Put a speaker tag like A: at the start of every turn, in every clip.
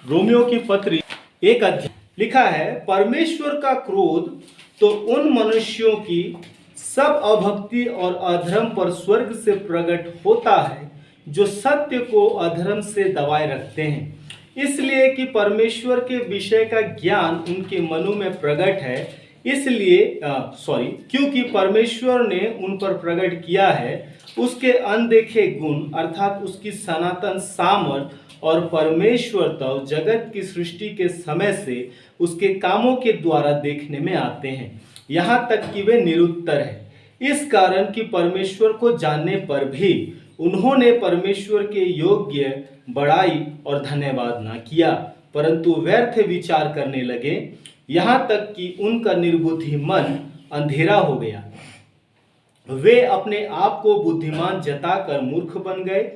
A: Romeo की पत्री 1 अध्याय लिखा है, परमेश्वर का क्रोध तो उन मनुष्यों की सब अभक्ति और अधर्म पर स्वर्ग से प्रकट होता है जो सत्य को अधर्म से दबाए रखते हैं, इसलिए कि परमेश्वर के विषय का ज्ञान उनके मनों में प्रकट है, क्योंकि परमेश्वर ने उन पर प्रकट किया है उसके अनदेखे गुण अर्थात उसकी सनातन सामर्थ। और परमेश्वर तो जगत की सृष्टि के समय से उसके कामों के द्वारा देखने में आते हैं, यहाँ तक कि वे निरुत्तर हैं। इस कारण कि परमेश्वर को जानने पर भी उन्होंने परमेश्वर के योग्य बड़ाई और धन्यवाद ना किया, परंतु व्यर्थ विचार करने लगे, यहाँ तक कि उनका निर्बुद्धि मन अंधेरा हो गया। वे अपने आप को बुद्धिमान जताकर मूर्ख बन गए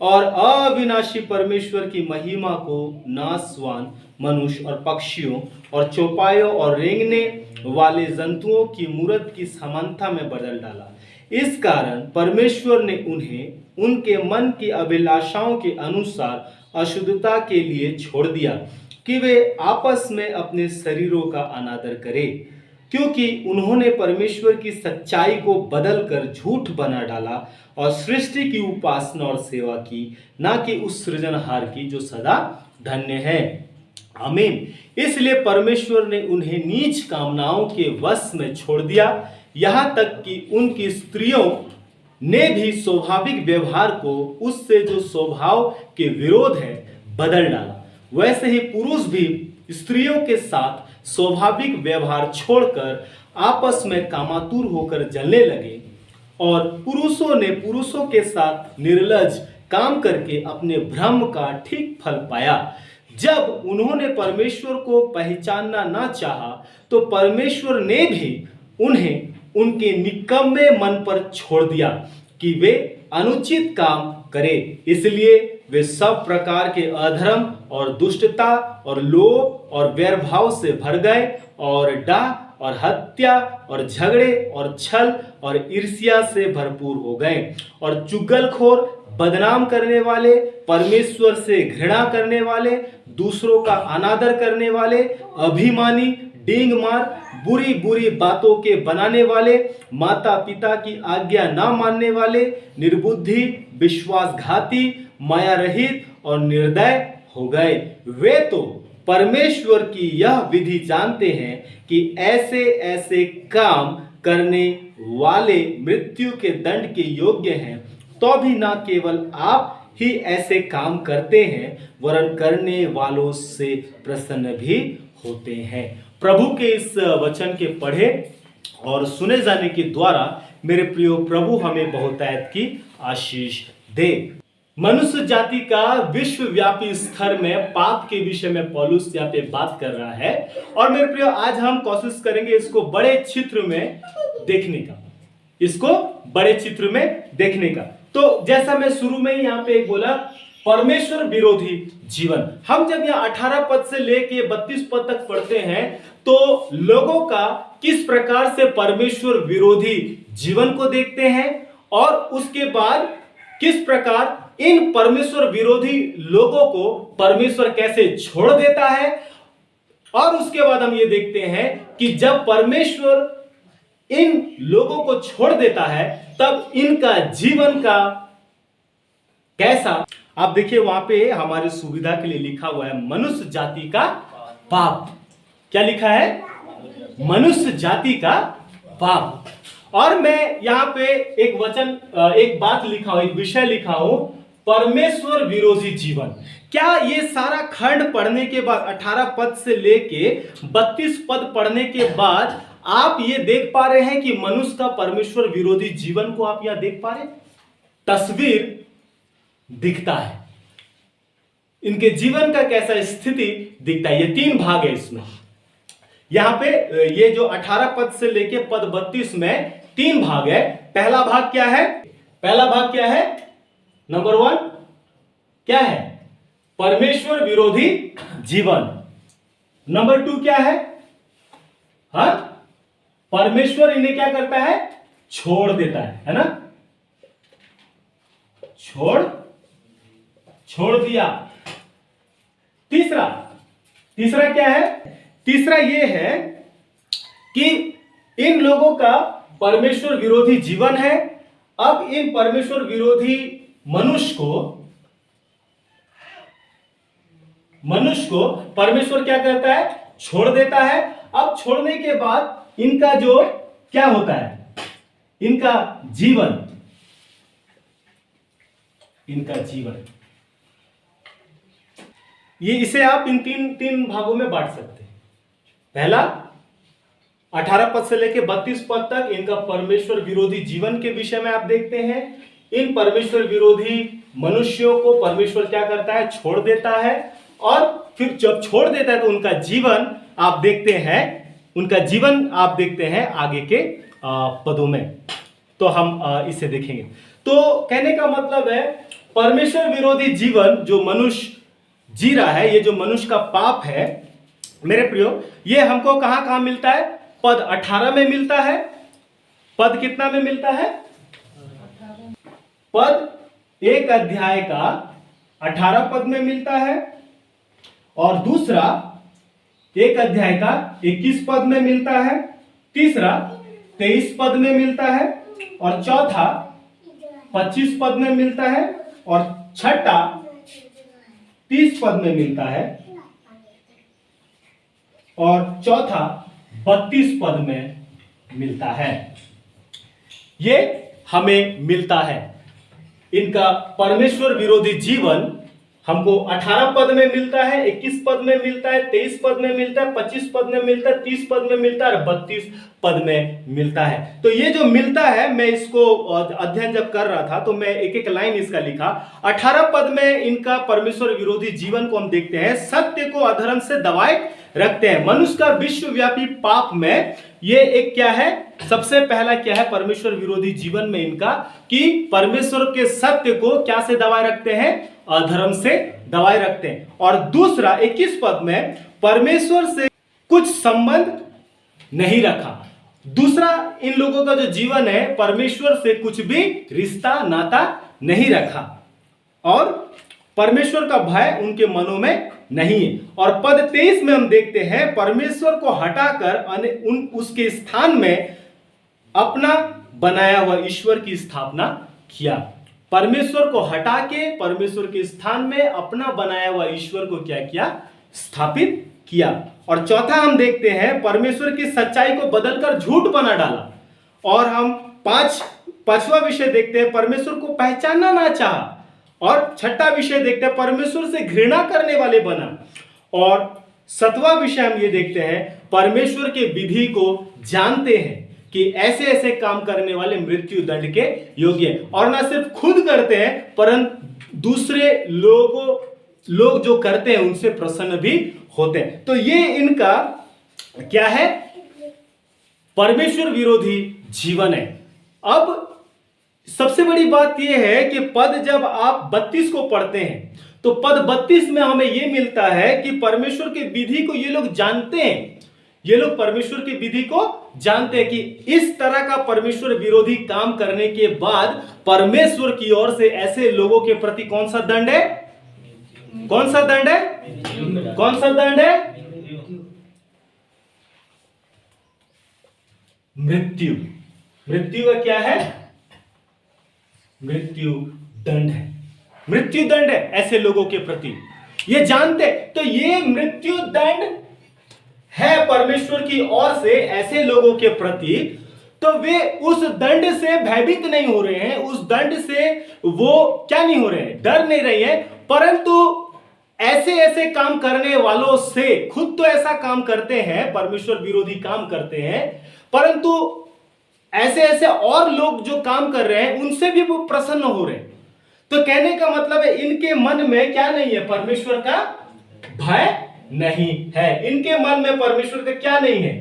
A: और अविनाशी परमेश्वर की महिमा को नाशवान मनुष्य और पक्षियों और चौपायों और रेंगने वाले जंतुओं की मूर्त की समानता में बदल डाला। इस कारण परमेश्वर ने उन्हें उनके मन की अभिलाषाओं के अनुसार अशुद्धता के लिए छोड़ दिया कि वे आपस में अपने शरीरों का अनादर करें, क्योंकि उन्होंने परमेश्वर की सच्चाई को बदलकर झूठ बना डाला और सृष्टि की उपासना और सेवा की, ना कि उस सृजनहार की जो सदा धन्य है। आमीन। इसलिए परमेश्वर ने उन्हें नीच कामनाओं के वश में छोड़ दिया, यहाँ तक कि उनकी स्त्रियों ने भी स्वाभाविक व्यवहार को उससे जो स्वभाव के विरोध है बदल डाला। वैसे ही पुरुष भी स्त्रियों के साथ स्वाभाविक व्यवहार छोड़कर आपस में कामातुर होकर जलने लगे, और पुरुषों ने पुरुषों के साथ निर्लज काम करके अपने भ्रम का ठीक फल पाया। जब उन्होंने परमेश्वर को पहचानना ना चाहा, तो परमेश्वर ने भी उन्हें उनके निकम्मे मन पर छोड़ दिया कि वे अनुचित काम करें। इसलिए वे सब प्रकार के अधर्म और दुष्टता और लोभ और वैरभाव से भर गए और डाह और हत्या और झगड़े और छल और ईर्ष्या से भरपूर हो गए और चुगलखोर, बदनाम करने वाले, परमेश्वर से घृणा करने वाले, दूसरों का अनादर करने वाले, अभिमानी, डींग मार, बुरी बुरी बातों के बनाने वाले, माता पिता की आज्ञा ना मानने वाले, निर्बुद्धि, विश्वासघाती, माया रहित और निर्दय हो गए। वे तो परमेश्वर की यह विधि जानते हैं कि ऐसे ऐसे काम करने वाले मृत्यु के दंड के योग्य हैं, तो भी ना केवल आप ही ऐसे काम करते हैं, वरन करने वालों से प्रसन्न भी होते हैं। प्रभु के इस वचन के पढ़े और सुने जाने के द्वारा मेरे प्रियो प्रभु हमें बहुतायत की आशीष दे। मनुष्य जाति का विश्वव्यापी स्तर में पाप के विषय में पौलुस यहाँ पे बात कर रहा है, और मेरे प्रियो आज हम कोशिश करेंगे इसको बड़े चित्र में देखने का। तो जैसा मैं शुरू में ही यहाँ पे एक बोला, परमेश्वर विरोधी जीवन। हम जब यहाँ 18 पद से लेके 32 पद तक पढ़ते हैं तो लोगों का किस प्रकार से परमेश्वर विरोधी जीवन को देखते हैं, और उसके बाद किस प्रकार इन परमेश्वर विरोधी लोगों को परमेश्वर कैसे छोड़ देता है, और उसके बाद हम ये देखते हैं कि जब परमेश्वर इन लोगों को छोड़ देता है तब इनका जीवन का कैसा। आप देखिए वहां पे हमारी सुविधा के लिए लिखा हुआ है मनुष्य जाति का पाप। क्या लिखा है? मनुष्य जाति का पाप। और मैं यहाँ पे एक बात लिखा हूं, एक विषय लिखा हूं, परमेश्वर विरोधी जीवन। क्या ये सारा खंड पढ़ने के बाद 18 पद से लेके 32 पद पढ़ने के बाद आप ये देख पा रहे हैं कि मनुष्य का परमेश्वर विरोधी जीवन को आप यहां देख पा रहे हैं? तस्वीर दिखता है, इनके जीवन का कैसा स्थिति दिखता है। ये 3 भाग है इसमें। यहां पे ये जो 18 पद से लेके पद 32 में 3 भाग है। पहला भाग क्या है? नंबर 1 क्या है? परमेश्वर विरोधी जीवन। नंबर 2 क्या है? परमेश्वर इन्हें क्या करता है? छोड़ देता है ना? छोड़ दिया। तीसरा तीसरा तीसरा क्या है? तीसरा ये है कि इन लोगों का परमेश्वर विरोधी जीवन है। अब इन परमेश्वर विरोधी मनुष्य को परमेश्वर क्या करता है? छोड़ देता है। अब छोड़ने के बाद इनका जो क्या होता है? इनका जीवन ये इसे आप इन तीन भागों में बांट सकते हैं। पहला 18 पद से लेकर 32 पद तक इनका परमेश्वर विरोधी जीवन के विषय में आप देखते हैं। इन परमेश्वर विरोधी मनुष्यों को परमेश्वर क्या करता है? छोड़ देता है। और फिर जब छोड़ देता है तो उनका जीवन आप देखते हैं आगे के पदों में। तो हम इसे देखेंगे। तो कहने का मतलब है परमेश्वर विरोधी जीवन जो मनुष्य जी रहा है, ये जो मनुष्य का पाप है मेरे प्रियो, ये हमको कहां मिलता है? पद 18 में मिलता है। पद कितना में मिलता है? पद 1 अध्याय का 18 पद में मिलता है, और दूसरा 1 अध्याय का 21 पद में मिलता है, तीसरा 23 पद में मिलता है, और चौथा 25 पद में मिलता है, और छठा 30 पद में मिलता है, और चौथा 32 पद में मिलता है। ये हमें मिलता है। इनका परमेश्वर विरोधी जीवन हमको 18 पद में मिलता है, 21 पद में मिलता है, 23 पद में मिलता है, 25 पद में मिलता है, 30 पद में मिलता है, और 32 पद में मिलता है। तो ये जो मिलता है, मैं इसको अध्ययन जब कर रहा था तो मैं एक एक लाइन इसका लिखा। 18 पद में इनका परमेश्वर विरोधी जीवन को हम देखते हैं, सत्य को अधर्म से दबाए रखते हैं। मनुष्य का विश्वव्यापी पाप में ये एक क्या है? सबसे पहला क्या है परमेश्वर विरोधी जीवन में इनका? कि परमेश्वर के सत्य को क्या से दबाए रखते हैं? अधर्म से दबाए रखते हैं। और दूसरा 21 पद में परमेश्वर से कुछ संबंध नहीं रखा। दूसरा इन लोगों का जो जीवन है परमेश्वर से कुछ भी रिश्ता नाता नहीं रखा, और परमेश्वर का भय उनके मनों में नहीं है। और पद 23 में हम देखते हैं परमेश्वर को हटाकर उसके स्थान में अपना बनाया हुआ ईश्वर की स्थापना किया। परमेश्वर को हटा के परमेश्वर के स्थान में अपना बनाया हुआ ईश्वर को क्या किया? स्थापित किया। और चौथा हम देखते हैं परमेश्वर की सच्चाई को बदलकर झूठ बना डाला। और हम पांचवा विषय देखते हैं परमेश्वर को पहचानना ना चाहा। और छठा विषय देखते हैं परमेश्वर से घृणा करने वाले बना। और सातवां विषय हम ये देखते हैं परमेश्वर के विधि को जानते हैं कि ऐसे ऐसे काम करने वाले मृत्यु दंड के योग्य हैं। और ना सिर्फ खुद करते हैं परंतु दूसरे लोग जो करते हैं उनसे प्रसन्न भी होते हैं। तो ये इनका क्या है? परमेश्वर विरोधी जीवन है। अब सबसे बड़ी बात यह है कि पद जब आप 32 को पढ़ते हैं तो पद 32 में हमें यह मिलता है कि परमेश्वर के विधि को ये लोग जानते हैं। ये लोग परमेश्वर की विधि को जानते हैं कि इस तरह का परमेश्वर विरोधी काम करने के बाद परमेश्वर की ओर से ऐसे लोगों के प्रति कौन सा दंड है? कौन सा दंड है? कौन सा दंड है? मृत्यु। मृत्यु का क्या है? मृत्यु दंड है। मृत्यु दंड है ऐसे लोगों के प्रति, ये जानते। तो ये मृत्यु दंड है परमेश्वर की ओर से ऐसे लोगों के प्रति, तो वे उस दंड से भयभीत नहीं हो रहे हैं, उस दंड से वो क्या नहीं हो रहे हैं? डर नहीं रहे हैं। परंतु ऐसे ऐसे काम करने वालों से, खुद तो ऐसा काम करते हैं, परमेश्वर विरोधी काम करते हैं, परंतु ऐसे ऐसे और लोग जो काम कर रहे हैं उनसे भी वो प्रसन्न हो रहे हैं। तो कहने का मतलब है इनके मन में क्या नहीं है? परमेश्वर का भय नहीं है। इनके मन में परमेश्वर का क्या नहीं है?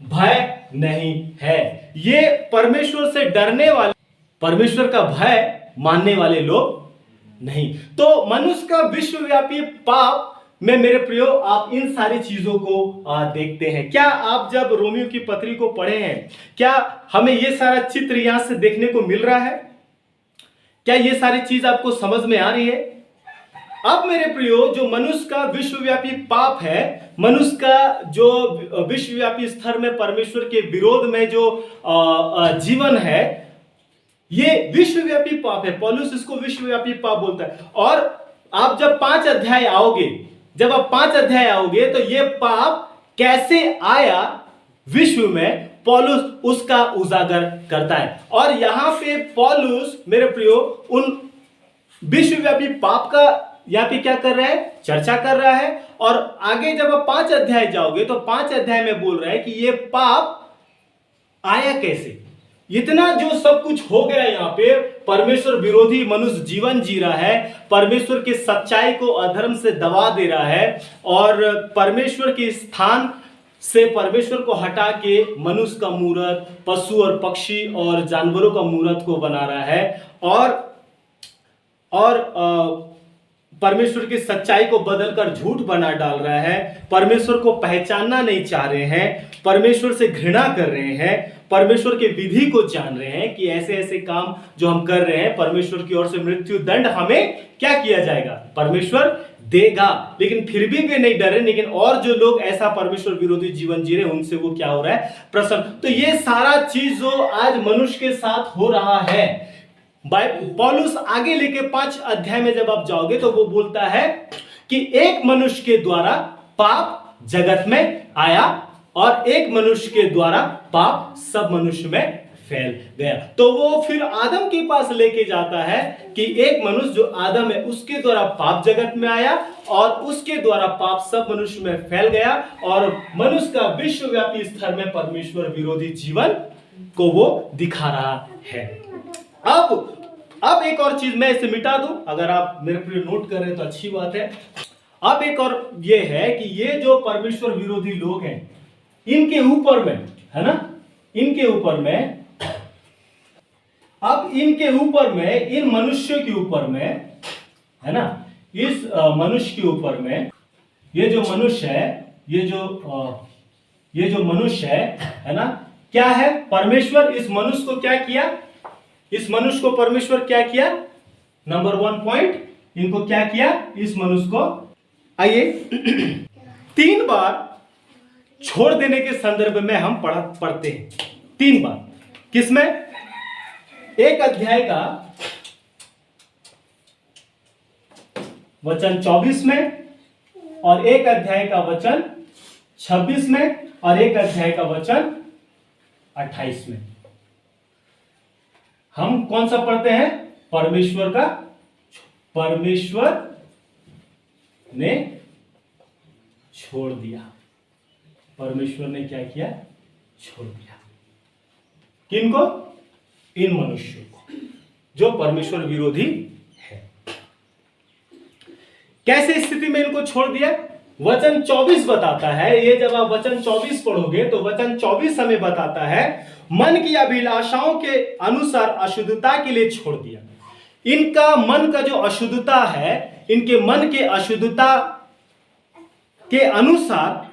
A: भय नहीं है। ये परमेश्वर से डरने वाले, परमेश्वर का भय मानने वाले लोग नहीं। तो मनुष्य का विश्वव्यापी पाप में मेरे प्रियो आप इन सारी चीजों को देखते हैं। क्या आप जब रोमियो की पत्री को पढ़े हैं, क्या हमें यह सारा चित्र यहां से देखने को मिल रहा है? क्या ये सारी चीज आपको समझ में आ रही है? अब मेरे प्रियो, जो मनुष्य का विश्वव्यापी पाप है, मनुष्य का जो विश्वव्यापी स्तर में परमेश्वर के विरोध में जो जीवन है, ये विश्वव्यापी पाप है। पौलुस इसको विश्वव्यापी पाप बोलता है। और आप जब 5 अध्याय आओगे, जब आप 5 अध्याय आओगे, तो ये पाप कैसे आया विश्व में, पौलुस उसका उजागर करता है। और यहां पे पौलुस मेरे प्रियो उन विश्वव्यापी पाप का यहां पे क्या कर रहा है, चर्चा कर रहा है। और आगे जब आप 5 अध्याय जाओगे, तो 5 अध्याय में बोल रहा है कि ये पाप आया कैसे। इतना जो सब कुछ हो गया यहां पे, परमेश्वर विरोधी मनुष्य जीवन जी रहा है, परमेश्वर की सच्चाई को अधर्म से दबा दे रहा है, और परमेश्वर के स्थान से परमेश्वर को हटा के मनुष्य का मूर्त, पशु और पक्षी और जानवरों का मूर्त को बना रहा है, और परमेश्वर की सच्चाई को बदलकर झूठ बना डाल रहा है, परमेश्वर को पहचानना नहीं चाह रहे हैं, परमेश्वर से घृणा कर रहे हैं, परमेश्वर के विधि को जान रहे हैं कि ऐसे ऐसे काम जो हम कर रहे हैं, परमेश्वर की ओर से मृत्यु दंड हमें क्या किया जाएगा, परमेश्वर देगा। लेकिन फिर भी वे नहीं डरे। लेकिन और जो लोग ऐसा परमेश्वर विरोधी जीवन जी रहे हैं, उनसे वो क्या हो रहा है, प्रसन्न। तो ये सारा चीज जो आज मनुष्य के साथ हो रहा है, पौलुस आगे लेके 5 अध्याय में जब आप जाओगे, तो वो बोलता है कि एक मनुष्य के द्वारा पाप जगत में आया, और एक मनुष्य के द्वारा पाप सब मनुष्य में फैल गया। तो वो फिर आदम के पास लेके जाता है कि एक मनुष्य जो आदम है, उसके द्वारा पाप जगत में आया, और उसके द्वारा पाप सब मनुष्य में फैल गया, और मनुष्य का विश्वव्यापी स्तर में परमेश्वर विरोधी जीवन को वो दिखा रहा है। अब एक और चीज मैं इसे मिटा दूं, अगर आप मेरे प्रिय नोट कर रहे हैं तो अच्छी बात है। अब एक और ये है कि ये जो परमेश्वर विरोधी लोग हैं, इनके ऊपर में, है ना, इनके ऊपर में, अब इनके ऊपर में, इन मनुष्यों के ऊपर में, है ना, इस मनुष्य के ऊपर में, ये जो मनुष्य है, ये जो मनुष्य है ना, क्या है, परमेश्वर इस मनुष्य को क्या किया, इस मनुष्य को परमेश्वर क्या किया, नंबर 1 पॉइंट, इनको क्या किया, इस मनुष्य को, आइए 3 बार छोड़ देने के संदर्भ में हम पढ़ते हैं। 3 बार, किसमें, एक अध्याय का वचन 24 में, और एक अध्याय का वचन 26 में, और एक अध्याय का वचन 28 में। हम कौन सा पढ़ते हैं, परमेश्वर ने छोड़ दिया, परमेश्वर ने क्या किया, छोड़ दिया। किनको, इन मनुष्यों को जो परमेश्वर विरोधी है। कैसे स्थिति में इनको छोड़ दिया, वचन 24 बताता है। ये जब आप वचन 24 पढ़ोगे, तो वचन 24 हमें बताता है, मन की अभिलाषाओं के अनुसार अशुद्धता के लिए छोड़ दिया। इनका मन का जो अशुद्धता है, इनके मन के अशुद्धता के अनुसार,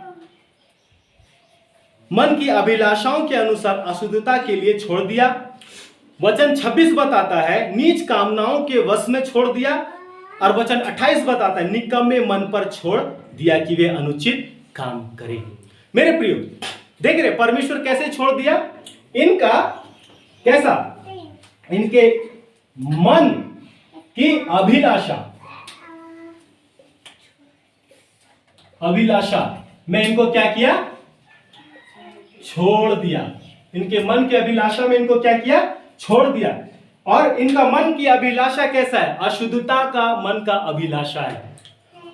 A: मन की अभिलाषाओं के अनुसार अशुद्धता के लिए छोड़ दिया। वचन 26 बताता है, नीच कामनाओं के वश में छोड़ दिया। और वचन 28 बताता है, निकम्मे मन पर छोड़ दिया कि वे अनुचित काम करें। मेरे प्रियो, देख रहे परमेश्वर कैसे छोड़ दिया, इनका कैसा, इनके मन की अभिलाषा में इनको क्या किया, छोड़ दिया। इनके मन की अभिलाषा में इनको क्या किया, छोड़ दिया। और इनका मन की अभिलाषा कैसा है, अशुद्धता का मन का अभिलाषा है।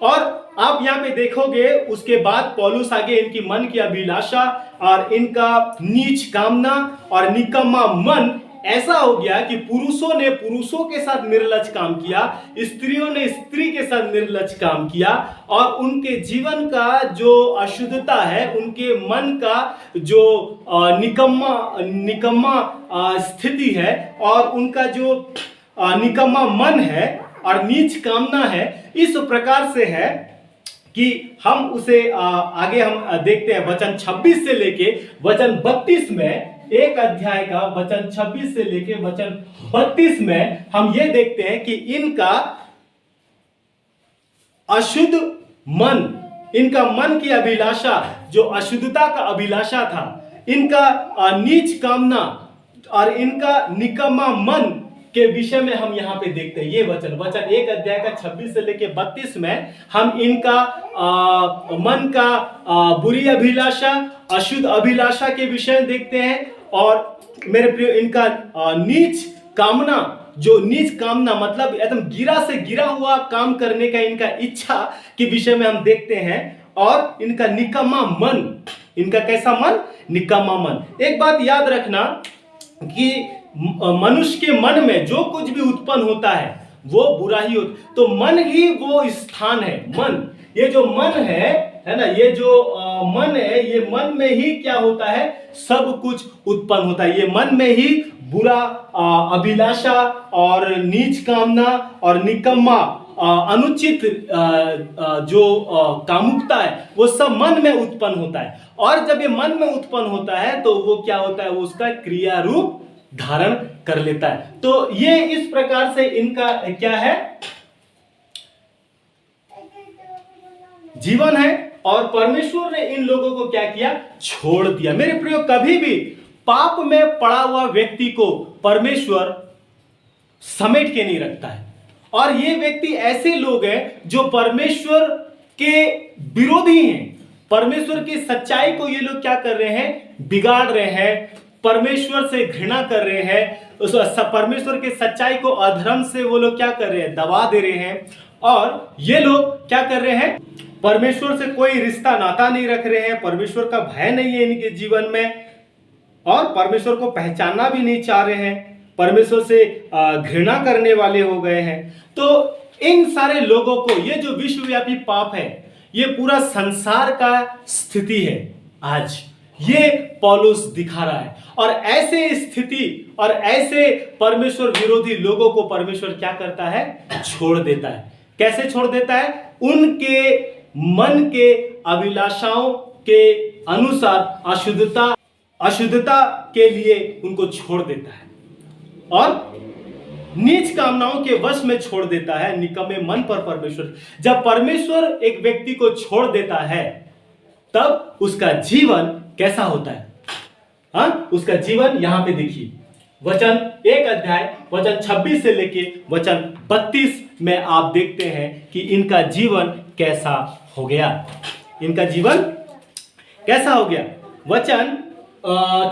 A: और आप यहां पे देखोगे, उसके बाद पौलुस आगे इनकी मन की अभिलाषा और इनका नीच कामना और निकम्मा मन ऐसा हो गया कि पुरुषों ने पुरुषों के साथ निर्लज काम किया, स्त्रियों ने स्त्री के साथ निर्लज काम किया, और उनके जीवन का जो अशुद्धता है, उनके मन का जो निकम्मा स्थिति है, और उनका जो निकम्मा मन है और नीच कामना है, इस प्रकार से है कि हम उसे आगे हम देखते हैं। वचन 26 से लेके वचन 32 में, एक अध्याय का वचन 26 से लेके वचन 32 में हम ये देखते हैं कि इनका अशुद्ध मन, इनका मन की अभिलाषा जो अशुद्धता का अभिलाषा था, इनका नीच कामना और इनका निकम्मा मन के विषय में हम यहाँ पे देखते हैं। ये वचन 1 अध्याय का 26 से लेके 32 में हम इनका मन का बुरी अभिलाषा, अशुद्ध अभिलाषा के विषय देखते हैं। और मेरे प्रिय, इनका नीच कामना, जो नीच कामना मतलब एकदम गिरा से गिरा हुआ काम करने का इनका इच्छा के विषय में हम देखते हैं। और इनका निकम्मा मन, इनका कैसा मन? निकम्मा मन। एक बात याद रखना कि मनुष्य के मन में जो कुछ भी उत्पन्न होता है वो बुरा ही होता, तो मन ही वो स्थान है। मन, ये जो मन है ना, ये जो मन है, ये मन में ही क्या होता है? सब कुछ उत्पन्न होता है। ये मन में ही बुरा अभिलाषा और नीच कामना और निकम्मा अनुचित जो कामुकता है वो सब मन में उत्पन्न होता है। और जब ये मन में उत्पन्न होता है तो वो क्या होता है? वो उसका क्रिया रूप धारण कर लेता है। तो ये इस प्रकार से इनका क्या है? जीवन है। और परमेश्वर ने इन लोगों को क्या किया? छोड़ दिया। मेरे प्रियो, कभी भी पाप में पड़ा हुआ व्यक्ति को परमेश्वर समेट के नहीं रखता है। और ये व्यक्ति ऐसे लोग हैं जो परमेश्वर के विरोधी हैं। परमेश्वर की सच्चाई को ये लोग क्या कर रहे हैं? बिगाड़ रहे हैं, परमेश्वर से घृणा कर रहे हैं। परमेश्वर के सच्चाई को अधर्म से वो लोग क्या कर रहे हैं? दबा दे रहे हैं। और ये लोग क्या कर रहे हैं? परमेश्वर से कोई रिश्ता नाता नहीं रख रहे हैं, परमेश्वर का भय नहीं है इनके जीवन में, और परमेश्वर को पहचानना भी नहीं चाह रहे हैं, परमेश्वर से घृणा करने वाले हो गए हैं। तो इन सारे लोगों को, ये जो विश्वव्यापी पाप है, ये पूरा संसार का स्थिति है आज, ये पौलुस दिखा रहा है। और ऐसे स्थिति और ऐसे परमेश्वर विरोधी लोगों को परमेश्वर क्या करता है? छोड़ देता है। कैसे छोड़ देता है? उनके मन के अभिलाषाओं के अनुसार अशुद्धता के लिए उनको छोड़ देता है और नीच कामनाओं के वश में छोड़ देता है, निकम्मे मन पर परमेश्वर। जब परमेश्वर एक व्यक्ति को छोड़ देता है तब उसका जीवन कैसा होता है? उसका जीवन यहां पे देखिए, वचन 1 अध्याय वचन 26 से लेके वचन 32 में आप देखते हैं कि इनका जीवन कैसा हो गया। इनका जीवन कैसा हो गया? वचन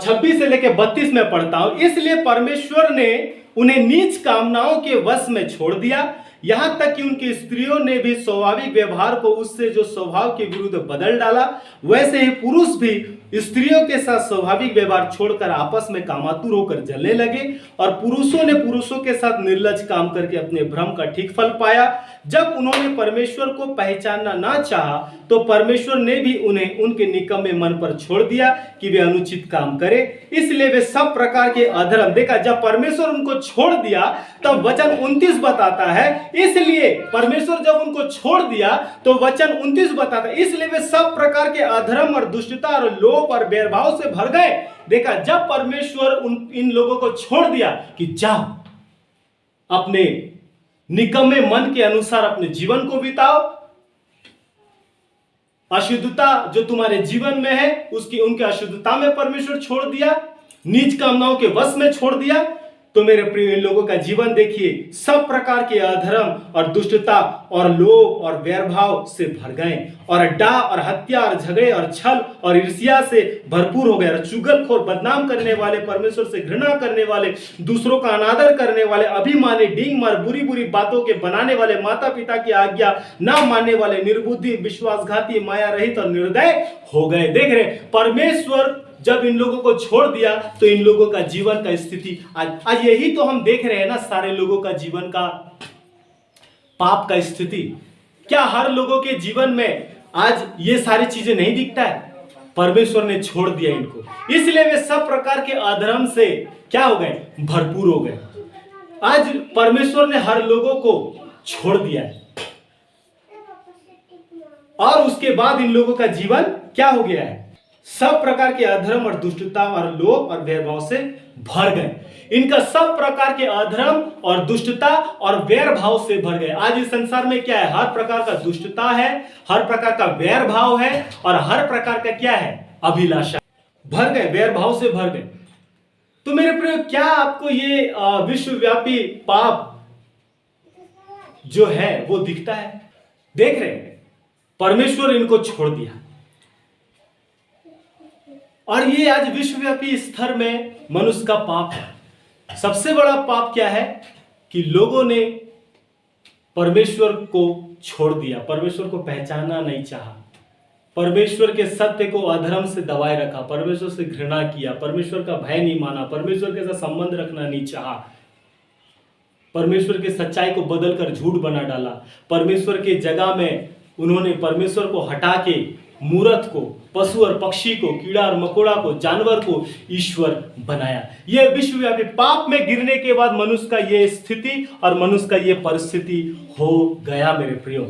A: 26 से लेके 32 में पढ़ता हूं। इसलिए परमेश्वर ने उन्हें नीच कामनाओं के वश में छोड़ दिया, यहां तक कि उनकी स्त्रियों ने भी स्वाभाविक व्यवहार को उससे जो स्वभाव के विरुद्ध बदल डाला, वैसे ही पुरुष भी स्त्रियों के साथ स्वाभाविक व्यवहार छोड़कर आपस में कामातुर होकर जलने लगे, और पुरुषों ने पुरुषों के साथ निर्लज काम करके अपने भ्रम का ठीक फल पाया। जब उन्होंने परमेश्वर को पहचानना ना चाहा तो परमेश्वर ने भी उन्हें उनके निकम्मे मन पर छोड़ दिया कि वे अनुचित काम करे, इसलिए वे सब प्रकार के अधर्म। देखा, जब परमेश्वर उनको छोड़ दिया तब वचन 29 बताता है, इसलिए परमेश्वर जब उनको छोड़ दिया तो वचन 29 बताता है, इसलिए वे सब प्रकार के अधर्म और दुष्टता और लोभ और बैरभाव से भर गए। देखा, जब परमेश्वर इन लोगों को छोड़ दिया कि जाओ अपने निकम्मे मन के अनुसार अपने जीवन को बिताओ, अशुद्धता जो तुम्हारे जीवन में है उसकी उनके अशुद्धता में परमेश्वर छोड़ दिया, नीच कामनाओं के वश में छोड़ दिया, तो मेरे प्रिय इन लोगों का जीवन देखिए, सब प्रकार के अधर्म और दुष्टता और लोभ और वैरभाव से भर गए, और डाह और हत्या और झगड़े और छल और ईर्ष्या से भरपूर हो गए, और चुगलखोर, बदनाम करने वाले, परमेश्वर से घृणा करने वाले, दूसरों का अनादर करने वाले, अभिमानी, डींग मार, बुरी बुरी बातों के बनाने वाले, माता पिता की आज्ञा ना मानने वाले, निर्बुद्धि, विश्वासघाती, माया रहित और निर्दय हो गए। देख रहे, परमेश्वर जब इन लोगों को छोड़ दिया तो इन लोगों का जीवन का स्थिति आज यही तो हम देख रहे हैं ना, सारे लोगों का जीवन का पाप का स्थिति। क्या हर लोगों के जीवन में आज ये सारी चीजें नहीं दिखता है? परमेश्वर ने छोड़ दिया इनको, इसलिए वे सब प्रकार के अधर्म से क्या हो गए? भरपूर हो गए। आज परमेश्वर ने हर लोगों को छोड़ दिया है, और उसके बाद इन लोगों का जीवन क्या हो गया है? सब प्रकार के अधर्म और दुष्टता और लोभ और वैरभाव से भर गए। इनका सब प्रकार के अधर्म और दुष्टता और वैरभाव से भर गए। आज इस संसार में क्या है? हर प्रकार का दुष्टता है, हर प्रकार का वैरभाव है और हर प्रकार का क्या है? अभिलाषा। भर गए, वैरभाव से भर गए। तो मेरे प्रिय, क्या आपको ये विश्वव्यापी पाप जो है वो दिखता है? देख रहे हैं, परमेश्वर इनको छोड़ दिया और ये आज विश्वव्यापी स्तर में मनुष्य का पाप है। सबसे बड़ा पाप क्या है? कि लोगों ने परमेश्वर को छोड़ दिया, परमेश्वर को पहचानना नहीं चाहा, परमेश्वर के सत्य को अधर्म से दबाए रखा, परमेश्वर से घृणा किया, परमेश्वर का भय नहीं माना, परमेश्वर के साथ संबंध रखना नहीं चाहा, परमेश्वर के सच्चाई को बदलकर झूठ बना डाला, परमेश्वर के जगह में उन्होंने परमेश्वर को हटा के मूर्त को, पशु और पक्षी को, कीड़ा और मकोड़ा को, जानवर को ईश्वर बनाया। यह विश्वव्यापी पाप में गिरने के बाद मनुष्य का यह स्थिति और मनुष्य का यह परिस्थिति हो गया। मेरे प्रियो,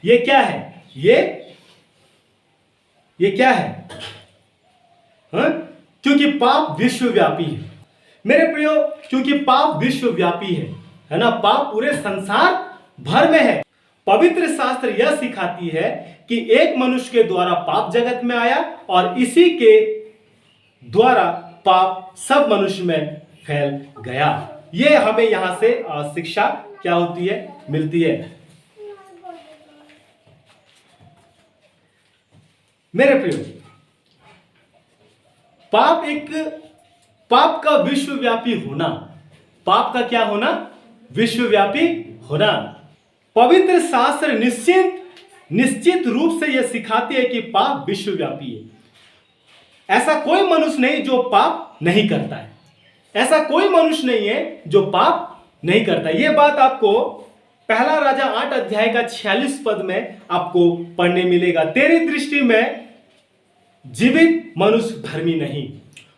A: ये क्या है? ये क्या है? क्योंकि पाप विश्वव्यापी है मेरे प्रियो, क्योंकि पाप विश्वव्यापी है ना? पाप पूरे संसार भर में है। पवित्र शास्त्र यह सिखाती है कि एक मनुष्य के द्वारा पाप जगत में आया और इसी के द्वारा पाप सब मनुष्य में फैल गया। ये हमें यहां से शिक्षा क्या होती है? मिलती है। मेरे प्रियो, पाप का विश्वव्यापी होना, पाप का क्या होना? विश्वव्यापी होना। पवित्र शास्त्र निश्चित रूप से यह सिखाती है कि पाप विश्वव्यापी है। ऐसा कोई मनुष्य नहीं जो पाप नहीं करता है, ऐसा कोई मनुष्य नहीं है जो पाप नहीं करता। यह बात आपको पहला राजा 8 अध्याय का 46 पद में आपको पढ़ने मिलेगा। तेरी दृष्टि में जीवित मनुष्य धर्मी नहीं,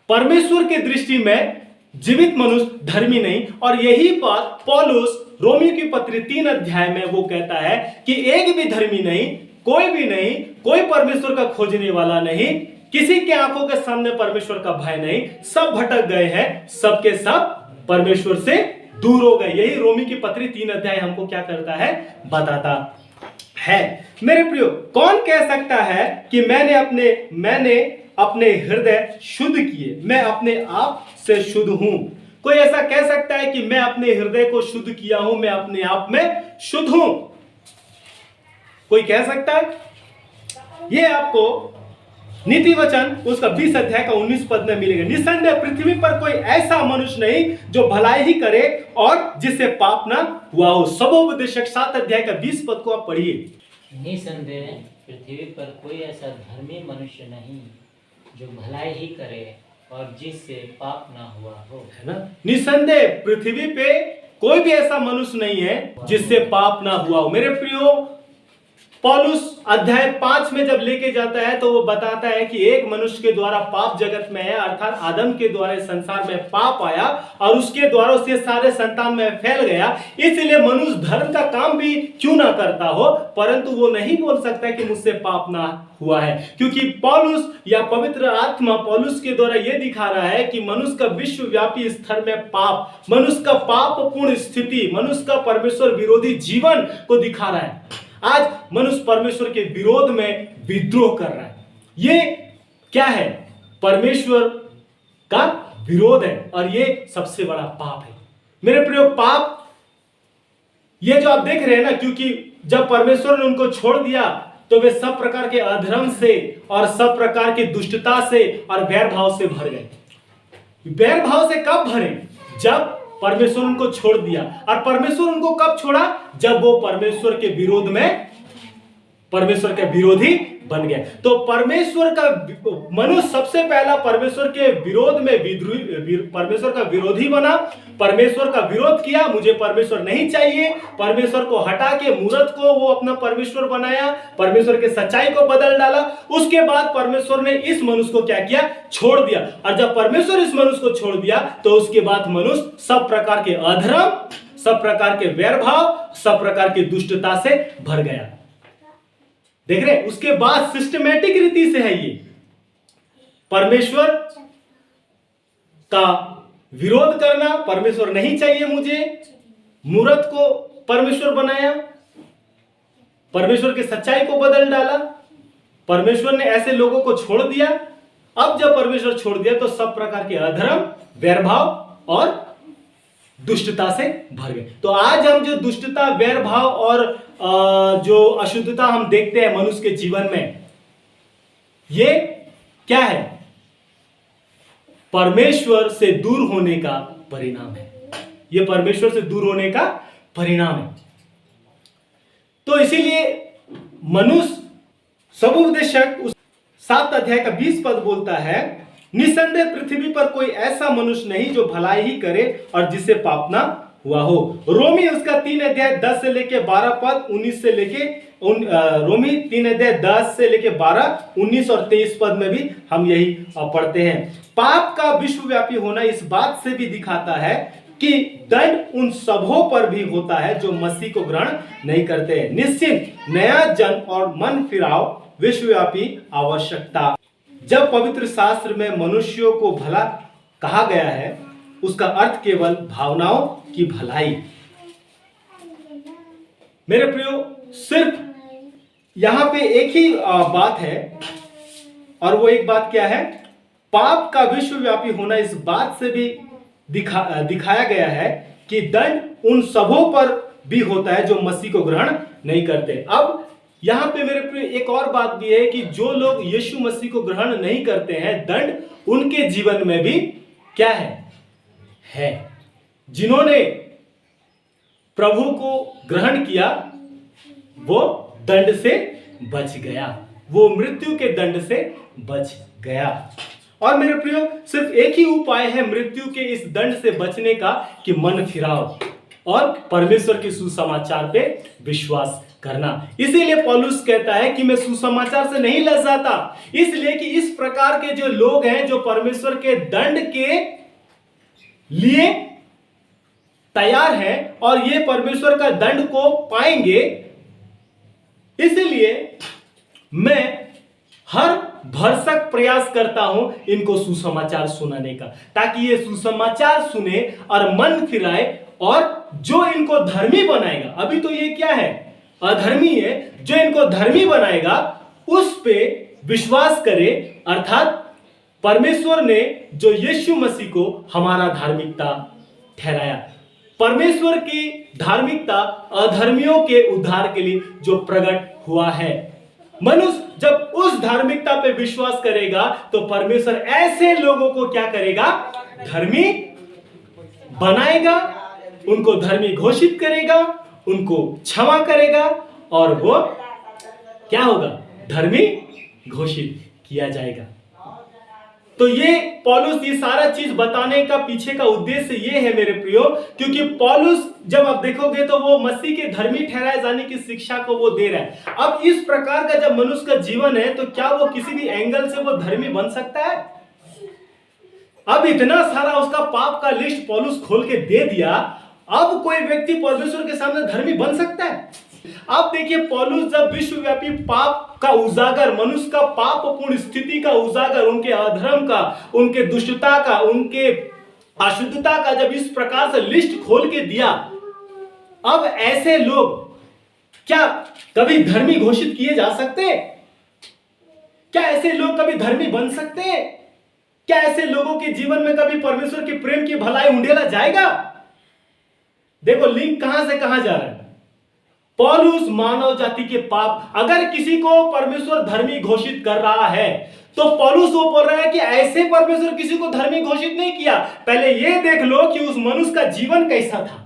A: परमेश्वर की दृष्टि में जीवित मनुष्य धर्मी नहीं। और यही बात पौलुस रोमियो की पत्री 3 अध्याय में वो कहता है कि एक भी धर्मी नहीं, कोई भी नहीं, कोई परमेश्वर का खोजने वाला नहीं, किसी के आंखों के सामने परमेश्वर का भय नहीं, सब भटक गए हैं, सबके सब परमेश्वर से दूर हो गए। यही रोमी की पत्री 3 अध्याय हमको क्या करता है? बताता है। मेरे प्रियो, कौन कह सकता है कि मैंने अपने हृदय शुद्ध किए, मैं अपने आप से शुद्ध हूं? कोई ऐसा कह सकता है कि मैं अपने हृदय को शुद्ध किया हूं, मैं अपने आप में शुद्ध हूं? कोई कह सकता है? यह आपको नीति वचन उसका 20 अध्याय का 19 पद में मिलेगा। निसंदेह पृथ्वी पर कोई ऐसा मनुष्य नहीं जो भलाई ही करे और जिससे पाप ना हुआ हो। सबोपदेशक 7 अध्याय का 20 पद को आप पढ़िए।
B: निसंदेह पृथ्वी पर कोई ऐसा धर्मी मनुष्य नहीं जो भलाई ही करे और जिससे पाप ना हुआ हो,
A: है ना? निसंदेह पृथ्वी पे कोई भी ऐसा मनुष्य नहीं है जिससे पाप ना हुआ हो। मेरे प्रियो, पौलुस अध्याय 5 में जब लेके जाता है तो वो बताता है कि एक मनुष्य के द्वारा पाप जगत में है, अर्थात आदम के द्वारा संसार में पाप आया और उसके द्वारा उसके सारे संतान में फैल गया। इसलिए मनुष्य धर्म का काम भी क्यों ना करता हो, परंतु वो नहीं बोल सकता कि मुझसे पाप ना हुआ है, क्योंकि पौलुस या पवित्र आत्मा पौलुस के द्वारा यह दिखा रहा है कि मनुष्य का विश्वव्यापी स्तर में पाप, मनुष्य का पापपूर्ण स्थिति, मनुष्य का परमेश्वर विरोधी जीवन को दिखा रहा है। आज मनुष्य परमेश्वर के विरोध में विद्रोह कर रहा है। ये क्या है? परमेश्वर का विरोध है और ये सबसे बड़ा पाप है। मेरे प्रिय, पाप ये जो आप देख रहे हैं ना, क्योंकि जब परमेश्वर ने उनको छोड़ दिया तो वे सब प्रकार के अधर्म से और सब प्रकार की दुष्टता से और वैरभाव से भर गए। वैरभाव से कब भरे? जब परमेश्वर उनको छोड़ दिया। और परमेश्वर उनको कब छोड़ा? जब वो परमेश्वर के विरोध में परमेश्वर के विरोधी बन गए। तो परमेश्वर का मनुष्य सबसे पहला परमेश्वर के विरोध में परमेश्वर का विरोधी बना, परमेश्वर का विरोध किया, मुझे परमेश्वर नहीं चाहिए, परमेश्वर को हटा के मूर्त को वो अपना परमेश्वर बनाया, परमेश्वर के सच्चाई को बदल डाला। उसके बाद परमेश्वर ने इस मनुष्य को क्या किया? छोड़ दिया। और जब परमेश्वर इस मनुष्य को छोड़ दिया तो उसके बाद मनुष्य सब प्रकार के अधर्म, सब प्रकार के वैरभाव, सब प्रकार की दुष्टता से भर गया। देख रहे हैं? उसके बाद सिस्टमैटिक रीति से है ये, परमेश्वर का विरोध करना, परमेश्वर नहीं चाहिए मुझे, मूर्त को परमेश्वर बनाया, परमेश्वर की सच्चाई को बदल डाला, परमेश्वर ने ऐसे लोगों को छोड़ दिया। अब जब परमेश्वर छोड़ दिया तो सब प्रकार के अधर्म, वैरभाव और दुष्टता से भर गए। तो आज हम जो दुष्टता, वैरभाव और जो अशुद्धता हम देखते हैं मनुष्य के जीवन में, ये क्या है? परमेश्वर से दूर होने का परिणाम है। ये परमेश्वर से दूर होने का परिणाम है। तो इसीलिए मनुष्य सबोपदेशक 7 अध्याय का 20 पद बोलता है, निसंदेह पृथ्वी पर कोई ऐसा मनुष्य नहीं जो भलाई ही करे और जिसे पाप ना हुआ हो। रोमी उसका 3 अध्याय 10 से लेके 12 पद 19 से लेके रोमी 3 अध्याय 10 से लेके 12, 19 और 23 पद में भी हम यही पढ़ते हैं। पाप का विश्वव्यापी होना इस बात से भी दिखाता है कि दंड उन सबों पर भी होता है जो मसीह को ग्रहण नहीं करते हैं। निश्चित नया जन्म और मन फिराव विश्वव्यापी आवश्यकता। जब पवित्र शास्त्र में मनुष्यों को भला कहा गया है, उसका अर्थ केवल भावनाओं की भलाई। मेरे प्रियो, सिर्फ यहां पे एक ही बात है, और वो एक बात क्या है? पाप का विश्वव्यापी होना इस बात से भी दिखाया गया है कि दंड उन सबों पर भी होता है जो मसीह को ग्रहण नहीं करते। अब यहां पे मेरे प्रिय एक और बात भी है कि जो लोग यीशु मसीह को ग्रहण नहीं करते हैं, दंड उनके जीवन में भी क्या है। जिन्होंने प्रभु को ग्रहण किया वो दंड से बच गया, वो मृत्यु के दंड से बच गया। और मेरे प्रियो, सिर्फ एक ही उपाय है मृत्यु के इस दंड से बचने का, कि मन फिराव और परमेश्वर के सुसमाचार पे विश्वास करना। इसीलिए पौलुस कहता है कि मैं सुसमाचार से नहीं लजाता, इसलिए कि इस प्रकार के जो लोग हैं जो परमेश्वर के दंड के लिए तैयार हैं और ये परमेश्वर का दंड को पाएंगे, इसलिए मैं हर भरसक प्रयास करता हूं इनको सुसमाचार सुनाने का, ताकि ये सुसमाचार सुने और मन फिराए, और जो इनको धर्मी बनाएगा, अभी तो ये क्या है? अधर्मी है। जो इनको धर्मी बनाएगा उस पे विश्वास करे, अर्थात परमेश्वर ने जो यीशु मसीह को हमारा धार्मिकता ठहराया, परमेश्वर की धार्मिकता अधर्मियों के उद्धार के लिए जो प्रकट हुआ है। मनुष्य जब उस धार्मिकता पे विश्वास करेगा तो परमेश्वर ऐसे लोगों को क्या करेगा? धर्मी बनाएगा, उनको धर्मी घोषित करेगा, उनको क्षमा करेगा, और वो क्या होगा? धर्मी घोषित किया जाएगा। तो ये पौलुस ये सारा चीज बताने का पीछे का उद्देश्य ये है मेरे प्रियो, क्योंकि पौलुस जब आप देखोगे तो वो मसीह के धर्मी ठहराए जाने की शिक्षा को वो दे रहा है। अब इस प्रकार का जब मनुष्य का जीवन है तो क्या वो किसी भी एंगल से वो धर्मी बन सकता है? अब इतना सारा उसका पाप का लिस्ट पौलुस खोल के दे दिया, अब कोई व्यक्ति परमेश्वर के सामने धर्मी बन सकता है? अब देखिए, पौलुस जब विश्वव्यापी पाप का उजागर, मनुष्य का पापपूर्ण स्थिति का उजागर, उनके अधर्म का, उनके दुष्टता का, उनके अशुद्धता का जब इस प्रकार से लिस्ट खोल के दिया, अब ऐसे लोग क्या कभी धर्मी घोषित किए जा सकते हैं? क्या ऐसे लोग कभी धर्मी बन सकते हैं? क्या ऐसे लोगों के जीवन में कभी परमेश्वर के प्रेम की भलाई उंडेला जाएगा? देखो लिंक कहां से कहां जा रहा है। पौलुस मानव जाति के पाप, अगर किसी को परमेश्वर धर्मी घोषित कर रहा है तो पौलुस वो बोल रहा है कि ऐसे परमेश्वर किसी को धर्मी घोषित नहीं किया। पहले ये देख लो कि उस मनुष्य का जीवन कैसा था।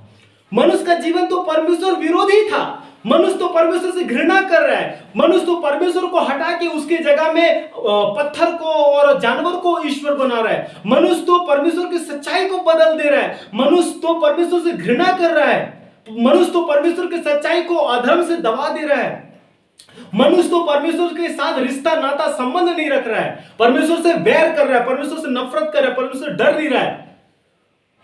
A: मनुष्य का जीवन तो परमेश्वर विरोधी था। मनुष्य तो परमेश्वर से घृणा कर रहा है। मनुष्य तो परमेश्वर को हटा के उसके जगह में पत्थर को और जानवर को ईश्वर बना रहा है। मनुष्य तो परमेश्वर की सच्चाई को बदल दे रहा है। मनुष्य तो परमेश्वर से घृणा कर रहा है। मनुष्य तो परमेश्वर की सच्चाई को अधर्म से दबा दे रहा है। मनुष्य तो परमेश्वर के साथ रिश्ता नाता संबंध नहीं रख रहा है, परमेश्वर से बैर कर रहा है, परमेश्वर से नफरत कर रहा है, परमेश्वर डर नहीं रहा है।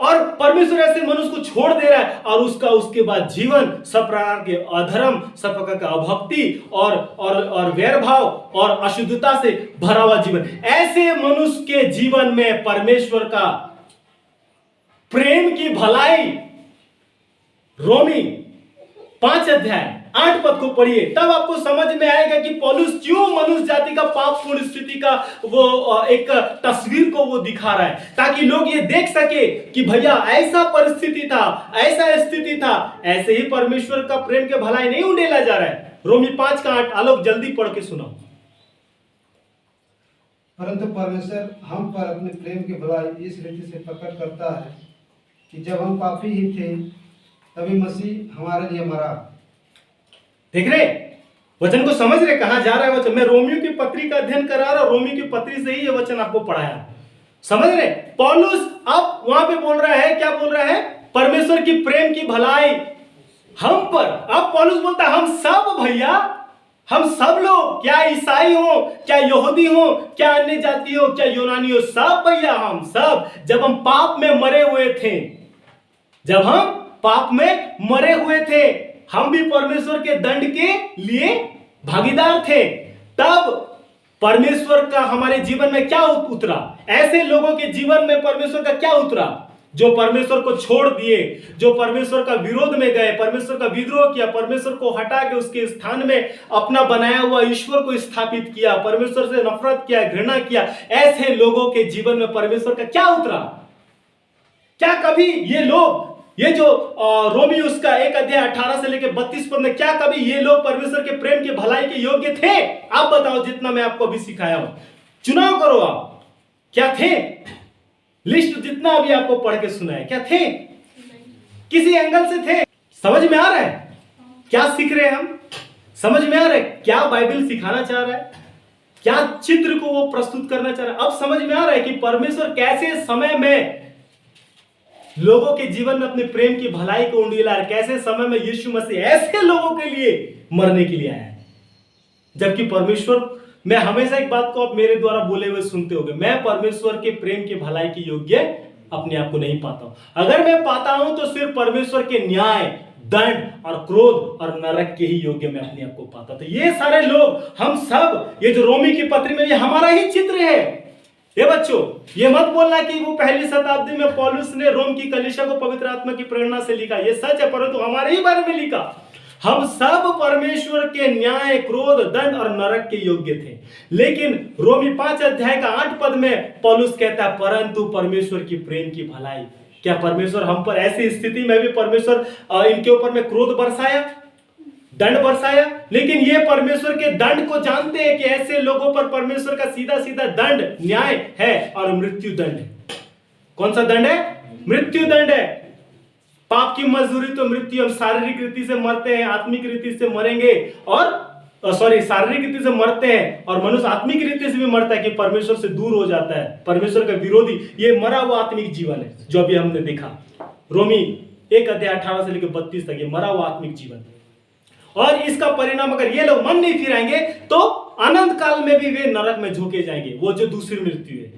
A: और परमेश्वर ऐसे मनुष्य को छोड़ दे रहा है और उसके बाद जीवन सब प्रकार के अधर्म, सब प्रकार का अभक्ति और वैरभाव और अशुद्धता से भरा हुआ जीवन। ऐसे मनुष्य के जीवन में परमेश्वर का प्रेम की भलाई, रोमी 5 अध्याय 8 पद को पढ़िए, तब आपको समझ में आएगा कि पौलुस क्यों मनुष्य जाति का पापपूर्ण स्थिति का वो एक तस्वीर को वो दिखा रहा है, ताकि लोग ये देख सके कि भैया ऐसा परिस्थिति था, ऐसा स्थिति था, ऐसे ही परमेश्वर का प्रेम के भलाई नहीं उंडेला जा रहा है। रोमी 5 का 8 आलोक जल्दी पढ़ के सुनाओ।
C: परंतु परमेश्वर हम पर अपने प्रेम की भलाई इस रीति से प्रकट करता है कि जब हम पापी ही थे तभी मसीह हमारे लिए मरा।
A: देख रहे वचन को, समझ रहे कहां जा रहा है वचन। मैं रोमियो की पत्री का अध्ययन करा रहा हूं, रोमियो की पत्री से ही ये वचन आपको पढ़ाया, समझ रहे। पौलुस अब वहां पे बोल रहा है, क्या बोल रहा है? परमेश्वर की प्रेम की भलाई हम पर। अब पौलुस बोलता है हम सब भैया, हम सब लोग, क्या ईसाई हो, क्या यहूदी हो, क्या अन्य जाति हो, क्या यूनानी हो, सब भैया हम सब, जब हम पाप में मरे हुए थे, जब हम पाप में मरे हुए थे, हम भी परमेश्वर के दंड के लिए भागीदार थे। तब परमेश्वर का हमारे जीवन में क्या उतरा? ऐसे लोगों के जीवन में परमेश्वर का क्या उतरा जो परमेश्वर को छोड़ दिए, जो परमेश्वर का विरोध में गए, परमेश्वर का विद्रोह किया, परमेश्वर को हटा के उसके स्थान में अपना बनाया हुआ ईश्वर को स्थापित किया, परमेश्वर से नफरत किया, घृणा किया। ऐसे लोगों के जीवन में परमेश्वर का क्या उतरा? क्या कभी ये लोग, ये जो रोमी उसका 1 अध्याय 18 से लेकर 32 पद में, क्या कभी ये लोग परमेश्वर के प्रेम के भलाई के योग्य थे? आप बताओ, जितना मैं आपको अभी सिखाया हूं, चुनाव करो आप, क्या थे? लिस्ट जितना अभी आपको पढ़ के सुनाया, क्या थे? किसी एंगल से थे? समझ में आ रहा है क्या सीख रहे हैं हम? समझ में आ रहा है क्या बाइबल सिखाना चाह रहा है, क्या चित्र को वो प्रस्तुत करना चाह रहा है? अब समझ में आ रहा है कि परमेश्वर कैसे समय में लोगों के जीवन में अपने प्रेम की भलाई को उंडेला, कैसे समय में यीशु मसीह ऐसे लोगों के लिए मरने के लिए आया है। जबकि परमेश्वर, मैं हमेशा एक बात को आप मेरे द्वारा बोले हुए सुनते होंगे, मैं परमेश्वर के प्रेम की भलाई की योग्य अपने आप को नहीं पाता हूं। अगर मैं पाता हूं तो सिर्फ परमेश्वर के न्याय, दंड और क्रोध और नरक के ही योग्य मैं अपने आप को पाता। तो ये सारे लोग, हम सब, ये जो रोमी की पत्री में, ये हमारा ही चित्र है। ये बच्चों, ये मत बोलना कि वो पहली शताब्दी में पौलुस ने रोम की कलीसिया को पवित्र आत्मा की प्रेरणा से लिखा। ये सच है, परंतु हमारे ही बारे में लिखा। हम सब परमेश्वर के न्याय, क्रोध, दंड और नरक के योग्य थे। लेकिन रोमी 5 अध्याय का 8 पद में पौलुस कहता है परंतु परमेश्वर की प्रेम की भलाई। क्या परमेश्वर हम पर ऐसी स्थिति में भी परमेश्वर इनके ऊपर में क्रोध बरसाया, दंड बरसाया? लेकिन ये परमेश्वर के दंड को जानते हैं कि ऐसे लोगों पर परमेश्वर का सीधा सीधा दंड, न्याय है और मृत्यु दंड है। कौन सा दंड है? मृत्यु दंड है। पाप की मजदूरी तो मृत्यु। हम शारीरिक रीति से मरते हैं, आत्मिक रीति से मरेंगे, और शारीरिक रीति से मरते हैं, और मनुष्य आत्मिक रीति से भी मरता है कि परमेश्वर से दूर हो जाता है, परमेश्वर का विरोधी। ये मरा हुआ आत्मिक जीवन है जो अभी हमने देखा, रोमी 1 अध्याय 18 से लेकर 32 तक, ये मरा हुआ आत्मिक जीवन। और इसका परिणाम अगर ये लोग मन नहीं फिराएंगे तो अनंत काल में भी वे नरक में झोंके जाएंगे, वो जो दूसरी मृत्यु है।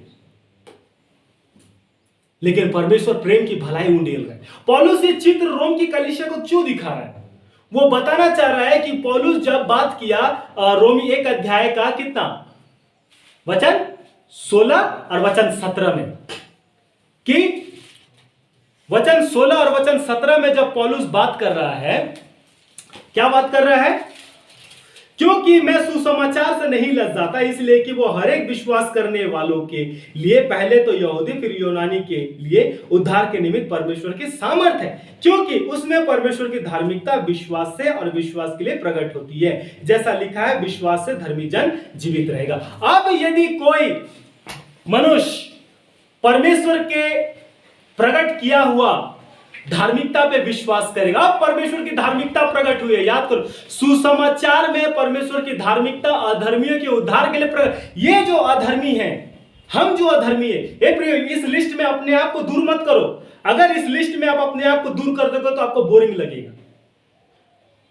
A: लेकिन परमेश्वर प्रेम की भलाई उंडेल रहा है। पौलुस ये चित्र रोम की कलीसिया को क्यों दिखा रहा है? वो बताना चाह रहा है कि पौलुस जब बात किया रोमी 1 अध्याय का कितना वचन 16 और वचन 17 में, कि वचन 16 और वचन 17 में जब पौलुस बात कर रहा है, क्या बात कर रहा है? क्योंकि मैं सुसमाचार से नहीं लज्जाता, इसलिए कि वो हर एक विश्वास करने वालों के लिए, पहले तो यहूदी फिर यूनानी के लिए उद्धार के निमित्त परमेश्वर की सामर्थ है, क्योंकि उसमें परमेश्वर की धार्मिकता विश्वास से और विश्वास के लिए प्रकट होती है। जैसा लिखा है, विश्वास से धर्मी जन जीवित रहेगा। अब यदि कोई मनुष्य परमेश्वर के प्रकट किया हुआ धार्मिकता पे विश्वास करेगा, अब परमेश्वर की धार्मिकता प्रकट हुई है। याद करो, सुसमाचार में परमेश्वर की धार्मिकता अधर्मियों के उद्धार के लिए प्रकट। ये जो अधर्मी है, हम जो अधर्मी है, इस लिस्ट में अपने आप को दूर मत करो। अगर इस लिस्ट में आप अपने आप को दूर कर दोगे तो आपको बोरिंग लगेगा।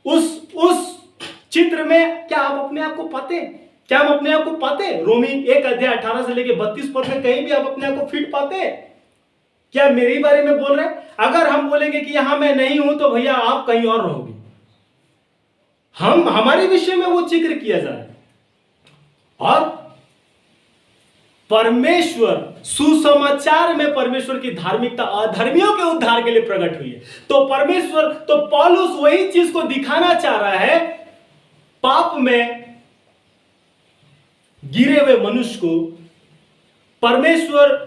A: उस चित्र में क्या आप अपने आप को पाते? क्या हम अपने आप को पाते? रोमी 1 अध्याय 18 से लेकर 32 पद में कहीं भी आप अपने आप को फिट पाते? क्या मेरे ही बारे में बोल रहे हैं? अगर हम बोलेंगे कि यहां मैं नहीं हूं तो भैया आप कहीं और रहोगे। हमारे विषय में वो जिक्र किया जा रहा है। और परमेश्वर सुसमाचार में परमेश्वर की धार्मिकता अधर्मियों के उद्धार के लिए प्रकट हुई है। तो परमेश्वर, तो पौलुस वही चीज को दिखाना चाह रहा है, पाप में गिरे हुए मनुष्य को, परमेश्वर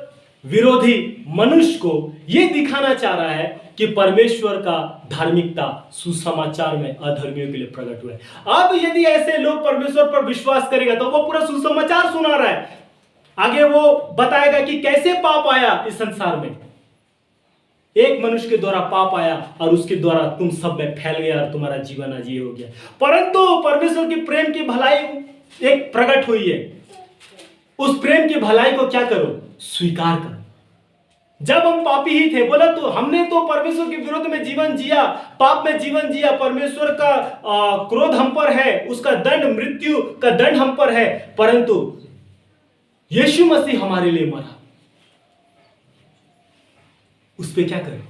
A: विरोधी मनुष्य को यह दिखाना चाह रहा है कि परमेश्वर का धार्मिकता सुसमाचार में अधर्मियों के लिए प्रकट हुआ है। अब यदि ऐसे लोग परमेश्वर पर विश्वास करेगा तो वो पूरा सुसमाचार सुना रहा है। आगे वो बताएगा कि कैसे पाप आया इस संसार में। एक मनुष्य के द्वारा पाप आया और उसके द्वारा तुम सब में फैल गया और तुम्हारा जीवन अजीय हो गया। परंतु परमेश्वर की प्रेम की भलाई एक प्रकट हुई है। उस प्रेम की भलाई को क्या करो? स्वीकार करो। जब हम पापी ही थे, बोला तो हमने तो परमेश्वर के विरोध में जीवन जिया, पाप में जीवन जिया। परमेश्वर का क्रोध हम पर है, उसका दंड, मृत्यु का दंड हम पर है। परंतु यीशु मसीह हमारे लिए मरा। उस पे क्या करें?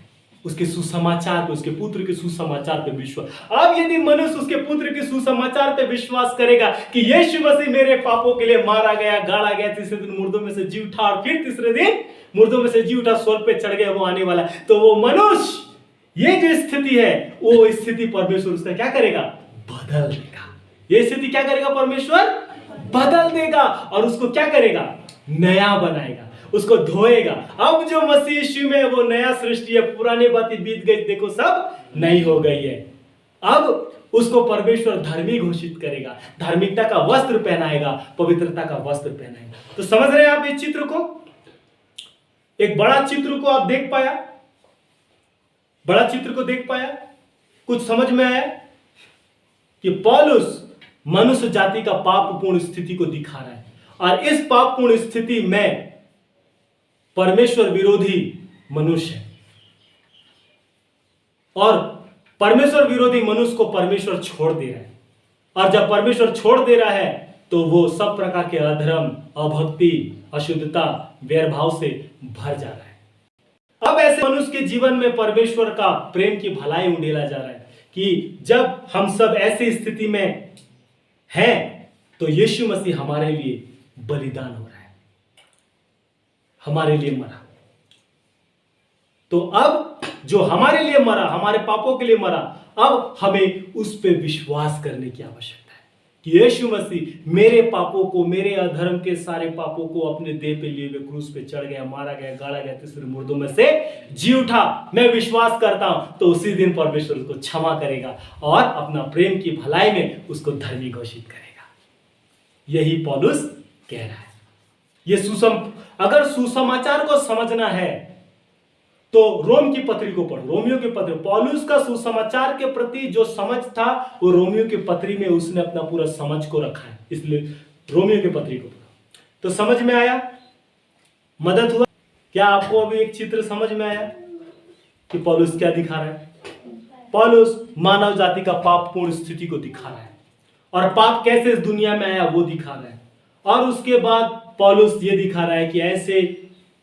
A: उसके सुसमाचार पे, उसके पुत्र के सुसमाचार पे विश्वास। अब यदि मनुष्य उसके पुत्र के सुसमाचार पे विश्वास करेगा कि यीशु मसीह मेरे पापों के लिए मारा गया, गाड़ा गया, तीसरे दिन मुर्दों में से जी उठा और फिर तीसरे दिन मुर्दों में से जी उठा, स्वर्ग पे चढ़ गया, वो आने वाला है, तो वो मनुष्य, ये जो स्थिति है, वो स्थिति परमेश्वर उसका क्या करेगा? बदल देगा। ये स्थिति क्या करेगा? परमेश्वर बदल देगा और उसको क्या करेगा? नया बनाएगा, उसको धोएगा। अब जो मसीह यीशु में वो नया सृष्टि है, पुरानी बातें बीत गई, देखो सब नई हो गई है। अब उसको परमेश्वर धर्मी घोषित करेगा, धार्मिकता का वस्त्र पहनाएगा, पवित्रता का वस्त्र पहनाएगा। तो समझ रहे हैं आप इस चित्र को? एक बड़ा चित्र को आप देख पाया? बड़ा चित्र को देख पाया? कुछ समझ में आया कि पौलुस मनुष्य जाति का पापपूर्ण स्थिति को दिखा रहा है और इस पापपूर्ण स्थिति में परमेश्वर विरोधी मनुष्य है और परमेश्वर विरोधी मनुष्य को परमेश्वर छोड़ दे रहा है। और जब परमेश्वर छोड़ दे रहा है तो वो सब प्रकार के अधर्म, अभक्ति, अशुद्धता, वैरभाव से भर जा रहा है। अब ऐसे मनुष्य के जीवन में परमेश्वर का प्रेम की भलाई उंडेला जा रहा है कि जब हम सब ऐसी स्थिति में हैं तो यीशु मसीह हमारे लिए बलिदान हो रहा है, हमारे लिए मरा। तो अब जो हमारे लिए मरा, हमारे पापों के लिए मरा, अब हमें उस पे विश्वास करने की आवश्यकता है कि यीशु मसीह मेरे पापों को, मेरे अधर्म के सारे पापों को अपने देह पे लिए हुए क्रूस पे चढ़ गया, मारा गया, गाड़ा गया, तीसरे मुर्दों में से जी उठा। मैं विश्वास करता हूं तो उसी दिन परमेश्वर उसको क्षमा करेगा और अपना प्रेम की भलाई में उसको धर्मी घोषित करेगा। यही पौलुस कह रहा है। ये अगर सुसमाचार को समझना है तो रोम की पत्री को पढ़ो, रोमियो की पत्री। पौलुस का सुसमाचार के प्रति जो समझ था वो रोमियो की पत्री में उसने अपना पूरा समझ को रखा है, इसलिए रोमियो की पत्री को पढ़ो। तो समझ में आया? मदद हुआ? क्या आपको अभी एक चित्र समझ में आया कि पौलुस क्या दिखा रहा है? पौलुस मानव जाति का पापपूर्ण स्थिति को दिखा रहा है और पाप कैसे इस दुनिया में आया वो दिखा रहा है। और उसके बाद पौलुस ये दिखा रहा है कि ऐसे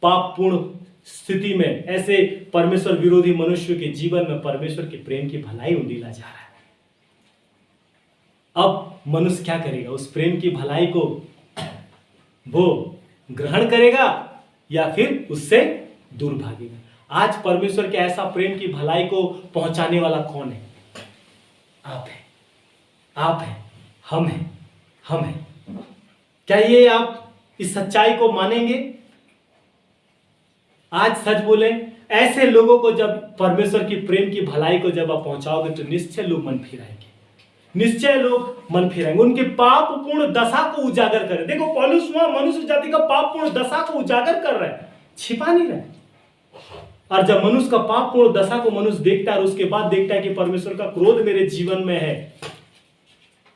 A: पापपूर्ण स्थिति में, ऐसे परमेश्वर विरोधी मनुष्य के जीवन में परमेश्वर के प्रेम की भलाई उंडेला जा रहा है। अब मनुष्य क्या करेगा? उस प्रेम की भलाई को वो ग्रहण करेगा या फिर उससे दूर भागेगा। आज परमेश्वर के ऐसा प्रेम की भलाई को पहुंचाने वाला कौन है? आप हैं, आप हैं, हम हैं, हम हैं। क्या ये आप इस सच्चाई को मानेंगे? आज सच बोलें, ऐसे लोगों को जब परमेश्वर की प्रेम की भलाई को जब आप पहुंचाओगे तो निश्चय लोग मन फिराएंगे, निश्चय लोग मन फिराएंगे, उनके पापपूर्ण दशा को उजागर करें। देखो पौलुस वहां मनुष्य जाति का पापपूर्ण दशा को उजागर कर रहा है, छिपा नहीं रहा है। और जब मनुष्य का पापपूर्ण दशा को मनुष्य देखता है और उसके बाद देखता है कि परमेश्वर का क्रोध मेरे जीवन में है,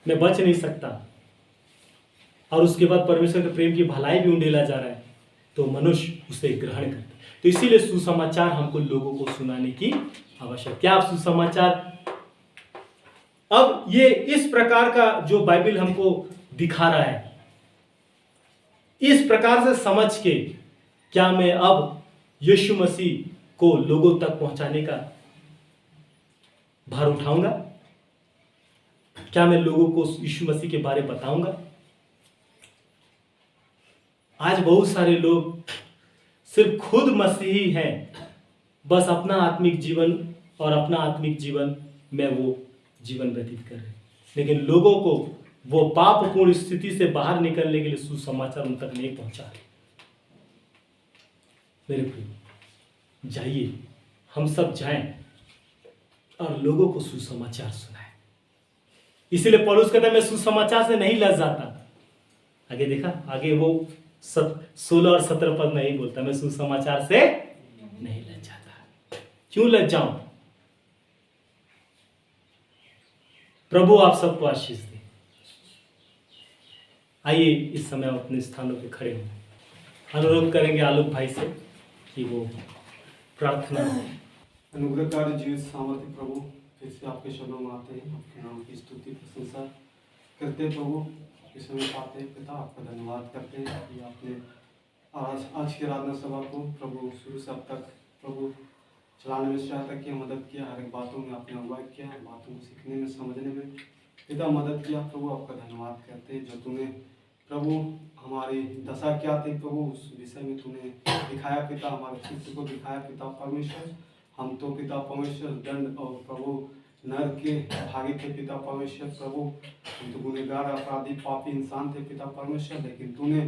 A: मैं बच नहीं सकता, और उसके बाद परमेश्वर के प्रेम की भलाई भी उंडेला जा रहा है, तो मनुष्य उसे ग्रहण करता है। तो इसीलिए सुसमाचार हमको लोगों को सुनाने की आवश्यकता। क्या आप सुसमाचार, अब ये इस प्रकार का जो बाइबल हमको दिखा रहा है, इस प्रकार से समझ के क्या मैं अब यीशु मसीह को लोगों तक पहुंचाने का भार उठाऊंगा? क्या मैं लोगों को यीशु मसीह के बारे में बताऊंगा? आज बहुत सारे लोग सिर्फ खुद मसीही हैं, बस अपना आत्मिक जीवन और अपना आत्मिक जीवन में वो जीवन व्यतीत कर रहे हैं, लेकिन लोगों को वो पापपूर्ण स्थिति से बाहर निकलने के लिए सुसमाचार उन तक नहीं पहुंचा रहे। मेरे प्रिय, जाइए, हम सब जाएं और लोगों को सुसमाचार सुनाएं। इसीलिए पौलुस कहता है मैं सुसमाचार से नहीं लज जाता। आगे देखा, आगे वो 16 और 17 पद नहीं बोलता मैं सुसमाचार से नहीं लज जाता। क्यों लज जाऊं? प्रभु आप सबको आशीष दे। आइए इस समय हम अपने स्थानों पे खड़े हों। अनुरोध करेंगे आलोक भाई से कि वो प्रार्थना।
C: अनुग्रहकारी जीवित सामर्थ्य प्रभु, फिर से आपके शरणों में आते हैं, आपके नाम की स्तुति प्रशंसा करते हैं प्रभु। इस समय पाते हैं पिता, आपका धन्यवाद करते हैं कि आपने आज की आराधना सभा को प्रभु शुरू से अब तक प्रभु चलाने में सहायता किया, मदद किया, हर एक बातों में आपने अगुवाई किया, बातों को सीखने में, समझने में पिता मदद किया। प्रभु आपका धन्यवाद करते हैं जो तूने प्रभु हमारी दशा क्या थी प्रभु उस विषय में तूने दिखाया पिता, हमारे चित्र को दिखाया पिता परमेश्वर। हम तो पिता परमेश्वर दंड और प्रभु नरक के भागी थे पिता परमेश्वर प्रभु, हम तो गुनहगार अपराधी पापी इंसान थे पिता परमेश्वर, लेकिन तूने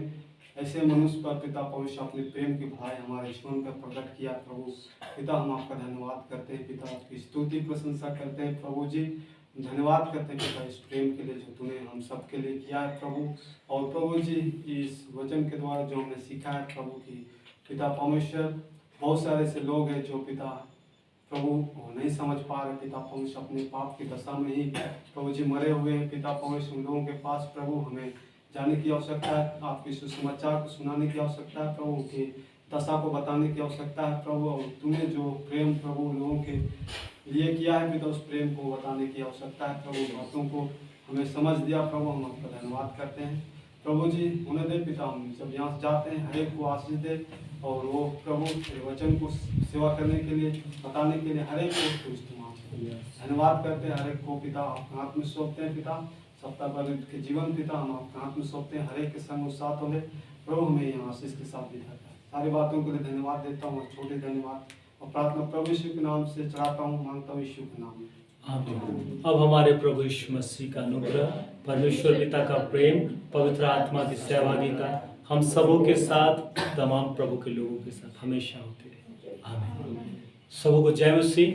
C: ऐसे मनुष्य पर पिता परमेश्वर अपने प्रेम की भाई हमारे जीवन पर प्रकट किया प्रभु पिता। हम आपका धन्यवाद करते हैं पिता, आपकी स्तुति प्रशंसा करते हैं प्रभु जी। धन्यवाद करते हैं पिता इस प्रेम के लिए जो तूने हम सब के लिए किया है प्रभु। और प्रभु जी इस वचन के द्वारा जो हमने सीखा है प्रभु की पिता परमेश्वर, बहुत सारे ऐसे लोग हैं जो पिता प्रभु वो नहीं समझ पा रहे पिता परमेश्वर, अपने पाप की दशा में ही प्रभु जी मरे हुए हैं पिता परमेश्वर। उन लोगों के पास प्रभु हमें जाने की आवश्यकता है, आपके सुसमाचार को सुनाने की आवश्यकता है प्रभु, उनकी दशा को बताने की आवश्यकता है प्रभु। और तूने जो प्रेम प्रभु लोगों के लिए किया है पिता, उस प्रेम को बताने की आवश्यकता है प्रभु। बातों को हमें समझ दिया प्रभु, हम आपका धन्यवाद करते हैं प्रभु जी। उन्हें दे पिता, हम जब यहाँ से जाते हैं हर एक को आशीष दे, और वो प्रभु वचन को सेवा करने के लिए बताने के लिए हर एक को इस्तेमाल करें। धन्यवाद करते हैं हर एक को पिता, आपके हाथ में सौंपते हैं पिता। सप्ताह भर के जीवन पिता हम आपके हाथ में सौंपते हैं, हर एक के संग साथ हो ले प्रभु, हमें यहाँ आशीष के साथ विदा कर। सारी बातों के लिए धन्यवाद देता हूँ, छोटे धन्यवाद और प्रार्थना प्रभु यीशु के नाम से चढ़ाता हूँ, मांगता हूँ यीशु के नाम में।
A: अब हमारे प्रभु यीशु मसीह का अनुग्रह, परमेश्वर पिता का प्रेम, पवित्र आत्मा की सहभागिता हम सबों के साथ, तमाम प्रभु के लोगों के साथ हमेशा होती रहे। आमीन। सबों को जय मसीह।